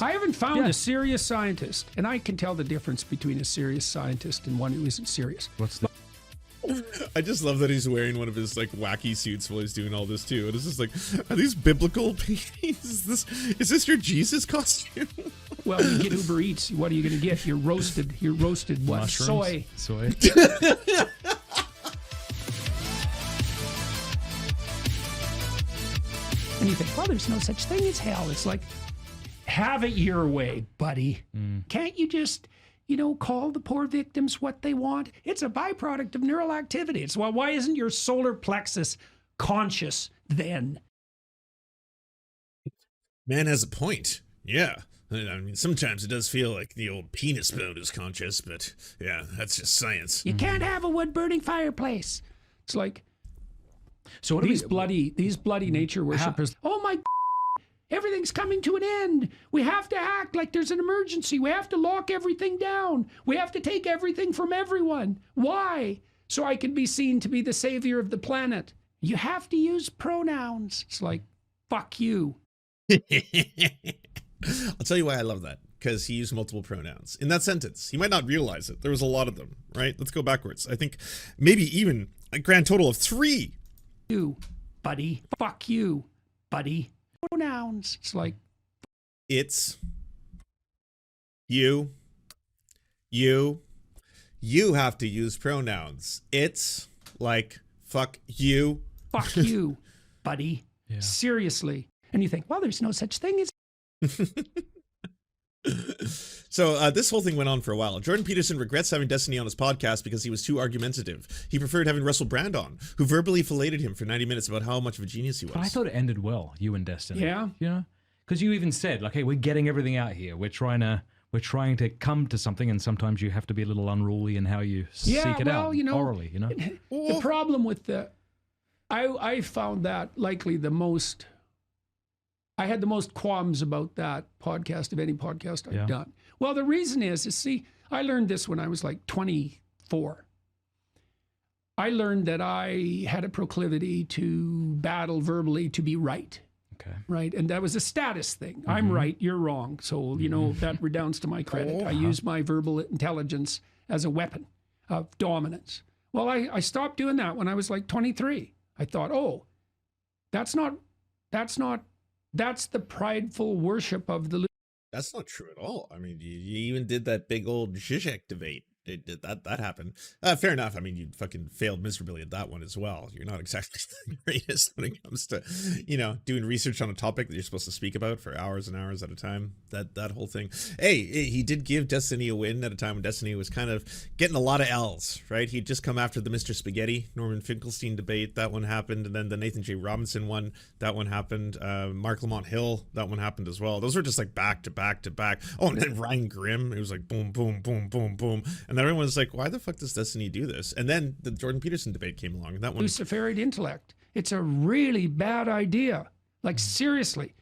I haven't found a serious scientist, and I can tell the difference between a serious scientist and one who isn't serious. What's the... I just love that he's wearing one of his like wacky suits while he's doing all this too. And it's just like, are these biblical paintings? Is this your Jesus costume? Well, you get Uber Eats. What are you going to get? Your roasted what? Mushrooms? Soy. And you think, well, there's no such thing as hell. It's like, have it your way, buddy. Can't you just, call the poor victims what they want? It's a byproduct of neural activity. It's why isn't your solar plexus conscious then? Man has a point. Yeah. I mean, sometimes it does feel like the old penis bone is conscious, but yeah, that's just science. You can't have a wood-burning fireplace. It's like, so what these bloody nature worshippers. Oh my, everything's coming to an end. We have to act like there's an emergency. We have to lock everything down. We have to take everything from everyone. Why? So I can be seen to be the savior of the planet. You have to use pronouns. It's like, fuck you. I'll tell you why I love that. Because he used multiple pronouns in that sentence. He might not realize it. There was a lot of them, right? Let's go backwards. I think maybe even a grand total of 3. You, buddy. Fuck you, buddy. Pronouns. It's like, it's you have to use pronouns. It's like, fuck you. Fuck you, buddy. Yeah. Seriously. And you think, well, there's no such thing as... So this whole thing went on for a while. Jordan Peterson regrets having Destiny on his podcast because he was too argumentative. He preferred having Russell Brand on, who verbally filleted him for 90 minutes about how much of a genius he was. But I thought it ended well, you and Destiny. Yeah. Because you even said, like, hey, we're getting everything out here. We're trying to come to something, and sometimes you have to be a little unruly in how you seek it out orally, The problem with I found that likely I had the most qualms about that podcast of any podcast I've done. Well, the reason is see, I learned this when I was like 24. I learned that I had a proclivity to battle verbally to be right. Okay. Right. And that was a status thing. I'm right, you're wrong. So, that redounds to my credit. I use my verbal intelligence as a weapon of dominance. Well, I stopped doing that when I was like 23. I thought, that's the prideful worship of the... That's not true at all. I mean, you even did that big old Zizek debate. That happened. Fair enough. I mean, you fucking failed miserably at that one as well. You're not exactly the greatest when it comes to, doing research on a topic that you're supposed to speak about for hours and hours at a time. That whole thing. Hey, he did give Destiny a win at a time when Destiny was kind of getting a lot of L's, right? He'd just come after the Mr. Spaghetti, Norman Finkelstein debate. That one happened. And then the Nathan J. Robinson one, that one happened. Mark Lamont Hill, that one happened as well. Those were just like back to back to back. Oh, and then Ryan Grimm, it was like boom, boom, boom, boom, boom. And everyone's like, why the fuck does Destiny do this? And then the Jordan Peterson debate came along, and that one... Luciferian intellect. It's a really bad idea. Like, seriously.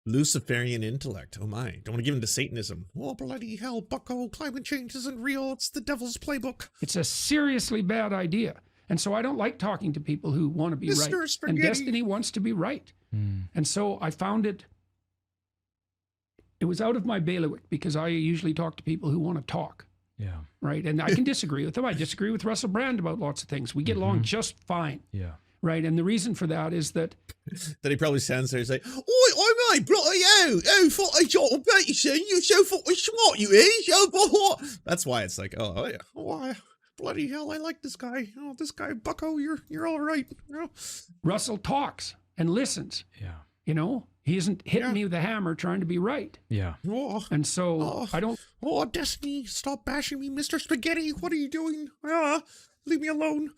Luciferian intellect. Oh my. Don't want to give in to Satanism. Oh, bloody hell, bucko. Climate change isn't real. It's the devil's playbook. It's a seriously bad idea. And so I don't like talking to people who want to be Mr. right. Spaghetti. And Destiny wants to be right. And so I found it was out of my bailiwick, because I usually talk to people who want to talk. Yeah. Right. And I can disagree with them. I disagree with Russell Brand about lots of things. We get along just fine. Yeah. Right. And the reason for that is that he probably stands there and say, "Oh, mate, bloody hell, fucking Jordan Peterson, you're so fucking smart, you is." That's why it's like, oh yeah, why, bloody hell, I like this guy. Oh, this guy, bucko, you're all right. Russell talks and listens. Yeah. He isn't hitting me with a hammer trying to be right. Yeah. And so I don't... Oh, Destiny, stop bashing me, Mr. Spaghetti. What are you doing? Leave me alone.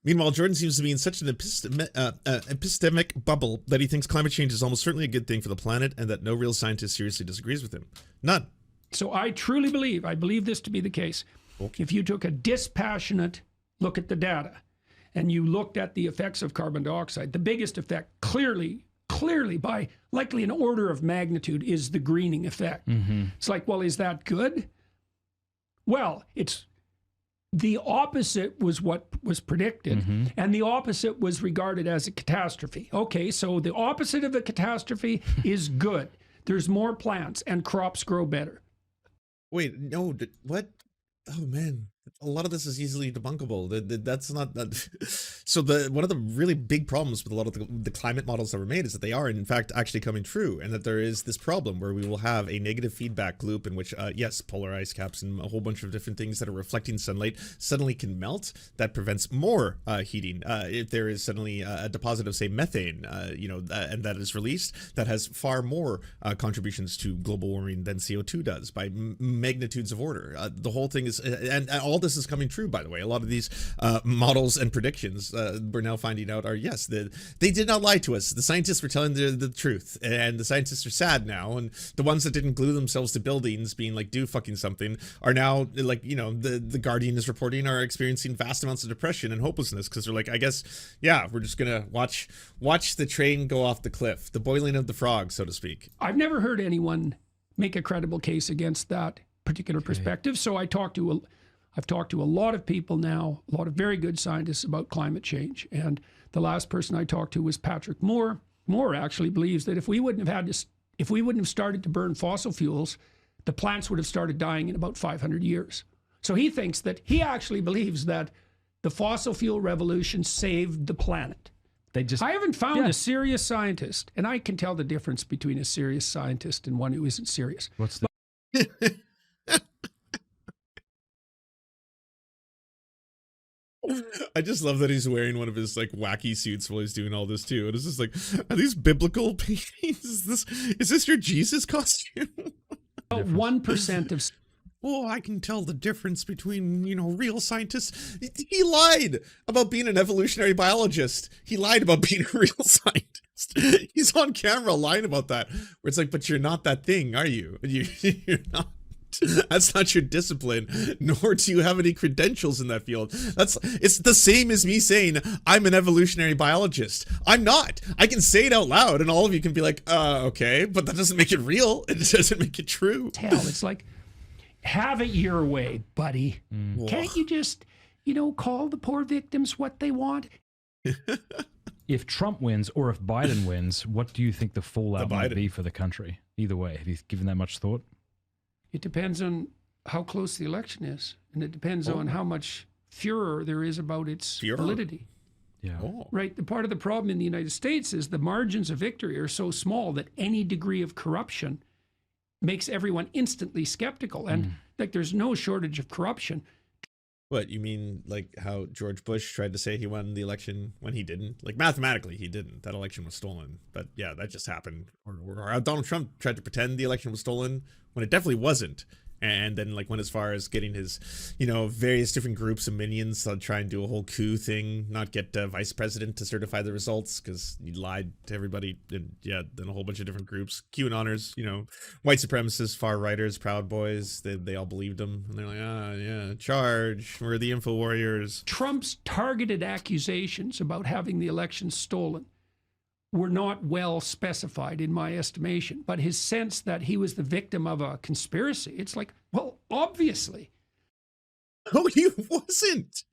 Meanwhile, Jordan seems to be in such an epistemic bubble that he thinks climate change is almost certainly a good thing for the planet, and that no real scientist seriously disagrees with him. None. So I truly believe this to be the case. Okay. If you took a dispassionate look at the data and you looked at the effects of carbon dioxide, the biggest effect clearly by likely an order of magnitude is the greening effect. It's like, well, is that good? Well, it's the opposite was what was predicted, and the opposite was regarded as a catastrophe. Okay, so the opposite of a catastrophe is good. There's more plants and crops grow better. Wait, no, what? Oh man, a lot of this is easily debunkable. That's not that. So one of the really big problems with a lot of the climate models that were made is that they are in fact actually coming true, and that there is this problem where we will have a negative feedback loop in which yes, polar ice caps and a whole bunch of different things that are reflecting sunlight suddenly can melt. That prevents more heating. If there is suddenly a deposit of say methane, and that is released, that has far more contributions to global warming than CO2 does by magnitudes of order. The whole thing is, and all this is coming true, by the way. A lot of these models and predictions we're now finding out are, yes, they did not lie to us. The scientists were telling the truth, and the scientists are sad now, and the ones that didn't glue themselves to buildings being like, do fucking something, are now like, the Guardian is reporting, are experiencing vast amounts of depression and hopelessness, because they're like, I guess, yeah, we're just gonna watch the train go off the cliff, the boiling of the frog, so to speak. I've never heard anyone make a credible case against that particular perspective. So I've talked to a lot of people now, a lot of very good scientists about climate change. And the last person I talked to was Patrick Moore. Moore actually believes that if we wouldn't have started to burn fossil fuels, the plants would have started dying in about 500 years. So he actually believes that the fossil fuel revolution saved the planet. I haven't found a serious scientist, and I can tell the difference between a serious scientist and one who isn't serious. What's the I just love that he's wearing one of his like wacky suits while he's doing all this too. And it's just like, are these biblical paintings? Is this your Jesus costume? 1% of... Oh, I can tell the difference between, real scientists. He lied about being an evolutionary biologist. He lied about being a real scientist. He's on camera lying about that. Where it's like, but you're not that thing, are you? You're not. That's not your discipline, nor do you have any credentials in that field. It's the same as me saying I'm an evolutionary biologist. I'm not. I can say it out loud and all of you can be like, okay, but that doesn't make it real. It doesn't make it true. It's like, have it your way, buddy. Can't you just, call the poor victims what they want? If Trump wins or if Biden wins, what do you think the fallout might be for the country? Either way, have you given that much thought? It depends on how close the election is, and it depends on how much furor there is about its validity. Yeah. Right. The part of the problem in the United States is the margins of victory are so small that any degree of corruption makes everyone instantly skeptical. And like, there's no shortage of corruption. What, you mean like how George Bush tried to say he won the election when he didn't? Like, mathematically, he didn't. That election was stolen. But yeah, that just happened. Or how Donald Trump tried to pretend the election was stolen when it definitely wasn't. And then like went as far as getting his, various different groups of minions to try and do a whole coup thing, not get vice president to certify the results because he lied to everybody. And yeah, then a whole bunch of different groups, QAnoners, white supremacists, far righters, Proud Boys, they all believed him. And they're like, charge, we're the info warriors. Trump's targeted accusations about having the election stolen were not well specified in my estimation, but his sense that he was the victim of a conspiracy, it's like, well, obviously. Oh, he wasn't.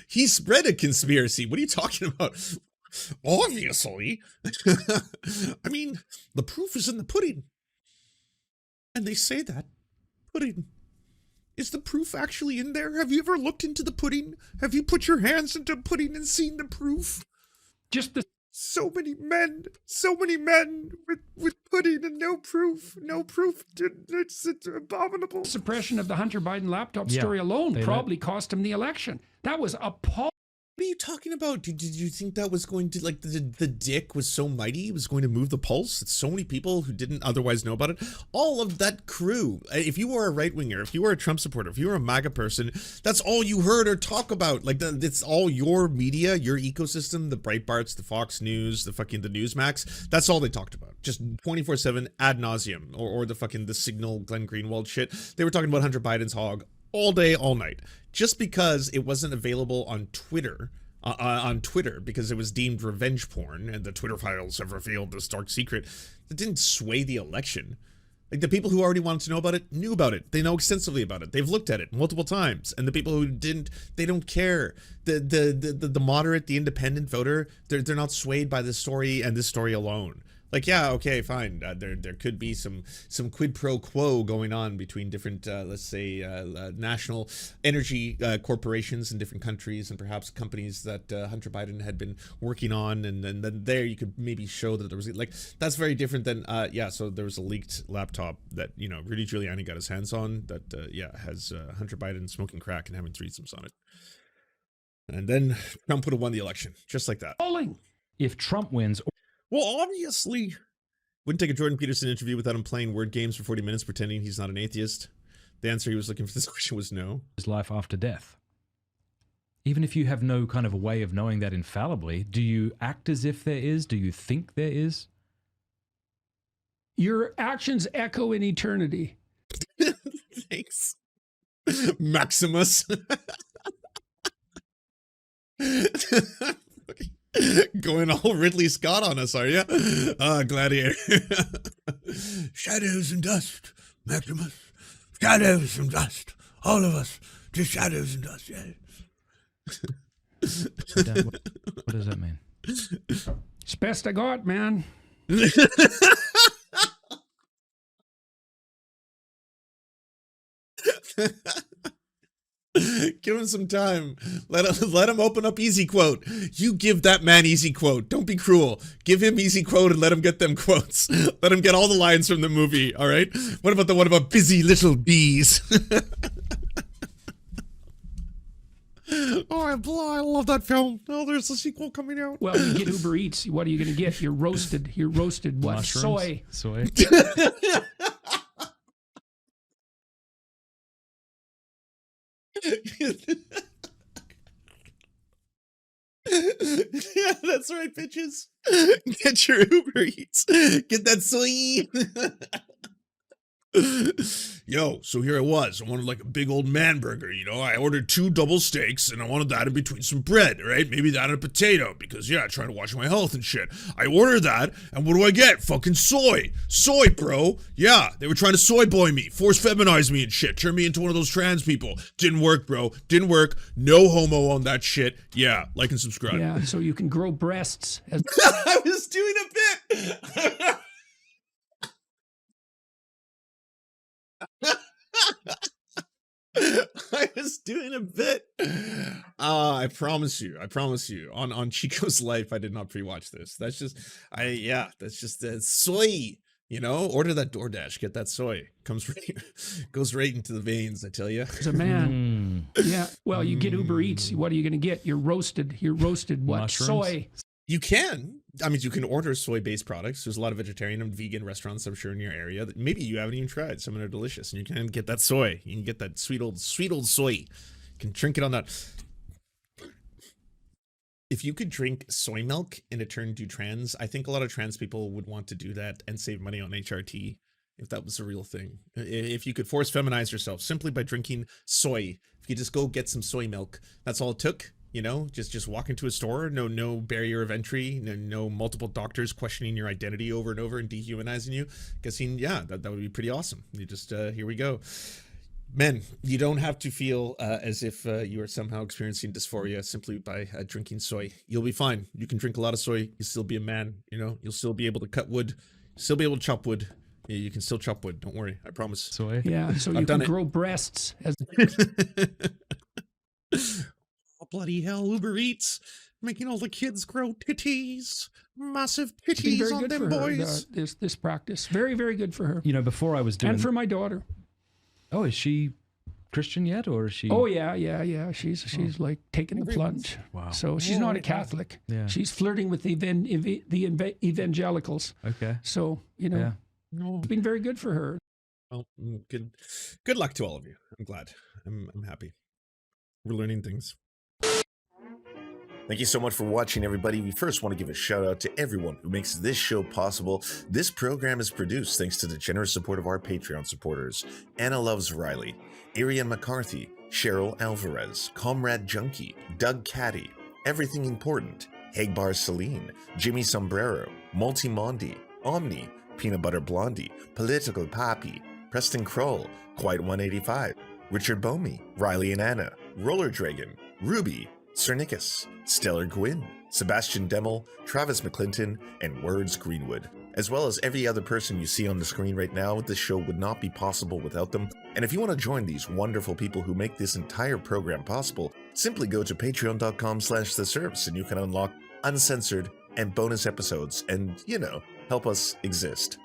He spread a conspiracy. What are you talking about? Obviously. I mean, the proof is in the pudding. And they say that. Pudding. Is the proof actually in there? Have you ever looked into the pudding? Have you put your hands into pudding and seen the proof? Just the... So many men with pudding and no proof. It's abominable. Suppression of the Hunter Biden laptop story alone probably cost him the election. That was appalling. What are you talking about? Did you think that was going to, like, the dick was so mighty, it was going to move the pulse? It's so many people who didn't otherwise know about it. All of that crew, if you were a right-winger, if you were a Trump supporter, if you were a MAGA person, that's all you heard or talk about. Like, it's all your media, your ecosystem, the Breitbarts, the Fox News, the Newsmax. That's all they talked about. Just 24/7 ad nauseum, or the Signal, Glenn Greenwald shit. They were talking about Hunter Biden's hog all day, all night. Just because it wasn't available on Twitter, because it was deemed revenge porn, and the Twitter files have revealed this dark secret, that didn't sway the election. Like, the people who already wanted to know about it knew about it. They know extensively about it. They've looked at it multiple times. And the people who didn't, they don't care. The moderate, the independent voter, they're not swayed by this story and this story alone. Like, yeah, okay, fine. There could be some quid pro quo going on between different, let's say, national energy corporations in different countries, and perhaps companies that Hunter Biden had been working on, and then there you could maybe show that there was, like, that's very different than, yeah, so there was a leaked laptop that, you know, Rudy Giuliani got his hands on that, yeah, has Hunter Biden smoking crack and having threesomes on it. And then Trump would have won the election, just like that. If Trump wins... Well, obviously, wouldn't take a Jordan Peterson interview without him playing word games for 40 minutes pretending he's not an atheist. The answer he was looking for this question was no. Is life after death? Even if you have no kind of a way of knowing that infallibly, do you act as if there is? Do you think there is? Your actions echo in eternity. Thanks. Maximus. Going all Ridley Scott on us, are you? Gladiator. Shadows and dust, Maximus. Shadows and dust. All of us. Just shadows and dust, yeah. What does that mean? It's best I got, man. Give him some time. Let him open up Easy Quote. You give that man Easy Quote. Don't be cruel. Give him Easy Quote and let him get them quotes. Let him get all the lines from the movie. All right. What about the one about busy little bees? I love that film. Oh, there's a sequel coming out. Well, you get Uber Eats. What are you going to get? You're roasted what? Mushrooms? Soy. Yeah, that's right, bitches. Get your Uber Eats. Get that soy. Yo, so here I was. I wanted like a big old man burger, you know. I ordered 2 double steaks and I wanted that in between some bread, right? Maybe that and a potato because, yeah, trying to watch my health and shit. I ordered that and what do I get? Fucking soy. Soy, bro. Yeah, they were trying to soy-boy me, force feminize me and shit, turn me into one of those trans people. Didn't work, bro. Didn't work. No homo on that shit. Yeah, like and subscribe. Yeah, so you can grow breasts. I was doing a bit. I was doing a bit. I promise you. On Chico's life, I did not pre-watch this. That's just, that's just soy. You know, order that DoorDash, get that soy. Goes right into the veins, I tell you. As a man. Yeah. Well, you get Uber Eats. What are you going to get? You're roasted what? Mushrooms? Soy. You can. I mean, you can order soy-based products. There's a lot of vegetarian and vegan restaurants, I'm sure, in your area that maybe you haven't even tried. Some are delicious, and you can get that soy. You can get that sweet old soy. You can drink it on that. If you could drink soy milk and it turned you trans, I think a lot of trans people would want to do that and save money on HRT if that was a real thing. If you could force feminize yourself simply by drinking soy, if you just go get some soy milk, that's all it took. You know, just walk into a store, no barrier of entry, no multiple doctors questioning your identity over and over and dehumanizing you. Guessing, yeah, that would be pretty awesome. You just, here we go. Men, you don't have to feel as if you are somehow experiencing dysphoria simply by drinking soy. You'll be fine. You can drink a lot of soy. You'll still be a man, you know. You'll still be able to cut wood. Still be able to chop wood. Yeah, you can still chop wood. Don't worry. I promise. Soy? Yeah, so you can grow breasts. Oh, bloody hell, Uber Eats. Making all the kids grow titties. Massive titties on them boys. This practice. Very, very good for her. You know, before I was doing... And for my daughter. Oh, is she Christian yet, or is she? Oh yeah. She's like taking a plunge. Wow. So she's not a Catholic. Yeah. She's flirting with the evangelicals. Okay. So it's been very good for her. Well, good luck to all of you. I'm glad. I'm happy. We're learning things. Thank you so much for watching, everybody. We first want to give a shout out to everyone who makes this show possible. This program is produced thanks to the generous support of our Patreon supporters: Anna Loves Riley, Arian McCarthy, Cheryl Alvarez, Comrade Junkie, Doug Caddy, Everything Important, Hagbar Celine, Jimmy Sombrero, Multi Mondi, Omni, Peanut Butter Blondie, Political Poppy, Preston Kroll, Quite 185, Richard Bomey, Riley and Anna, Roller Dragon, Ruby, Cernicus, Stellar Gwyn, Sebastian Demmel, Travis McClinton, and Words Greenwood. as well as every other person you see on the screen right now. This show would not be possible without them. And if you want to join these wonderful people who make this entire program possible, simply go to patreon.com/theserfs and you can unlock uncensored and bonus episodes and, help us exist.